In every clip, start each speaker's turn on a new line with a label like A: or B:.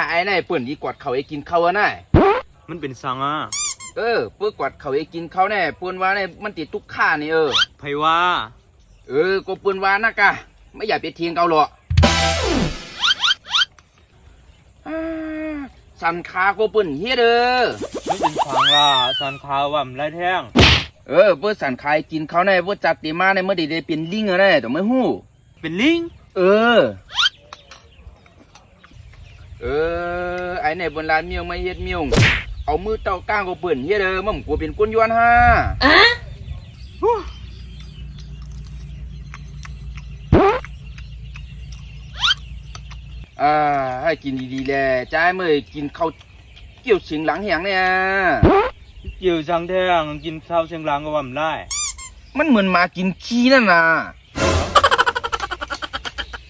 A: ไอ้นายเปิ่นอีกวดเขาไอ้กินเขาอะน่ะ
B: มันเป็นสังอ่ะ
A: เเพื่อกวดเขาไอ้กินเขาแน่เปิ่นว่าเนี่ยมันติดทุกข้านี่
B: ไผว่า
A: ก็เปิ่นว่านะกะไม่อยากไปเทียงเขาหรอกสันคาก็เปิ่นเฮีย
B: มันเป็นสังล่ะสันคาว่ามันไรแท่ง
A: เพื่อสันคายกินเขาแน่เพื่อจัดตีมาในเมื่อได้เป็นลิงอะไรแต่ไม่หู้
B: เป็นลิง
A: ไอ้ในบนร้านเมียงไม่เฮ็ดเมียงเอามือเต้าก้างก็เปิ่นเฮียมั่งกูเป็นก้นย้อนฮะให้กินดีๆแหละจ้าเมื่อกินข้าวเกี่ยวเสียงหลังแหงเนี่ย
B: เกี่ยวสังแท่งกินข้าวเชียงหลังก็ว่ามันได้
A: มันเหมือนมากินขี้นั่นน่ะ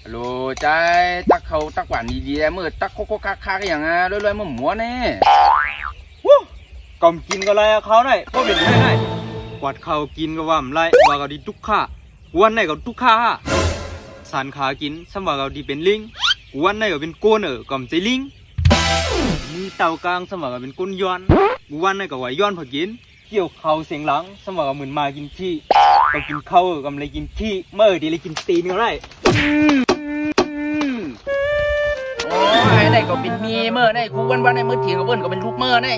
A: โหลใจตักเขาตักหวานดีๆเมื่อตักโคกคาๆอย่างลอยๆมันหมัวแน่
B: ก่อมกินก็ไรเขาได้ก็เป็นได้ไงกวาดเขากินก็ว่ามันไรว่าเขาดีทุกข้าวันไหนก็ทุกข้าสันขากินสมว่าเขาดีเป็นลิงวันไหนก็เป็นก้นก่อมใจลิงมีเต่ากลางสมว่าเขาเป็นก้นย้อนวันไหนก็ไหวย้อนพอกินเกี่ยวเขาเสียงหลังสมว่าเขาเหมือนมากินขี้ก็กินข้าวกำไรกินขี้เมื่อดีเลยกินตีนก็ได้
A: ไอ้ได้ก็เป็นเมียเมื่อได้กูวันในมือเถียงกับเบิ้ลก็เป็นลูกเมื่อได้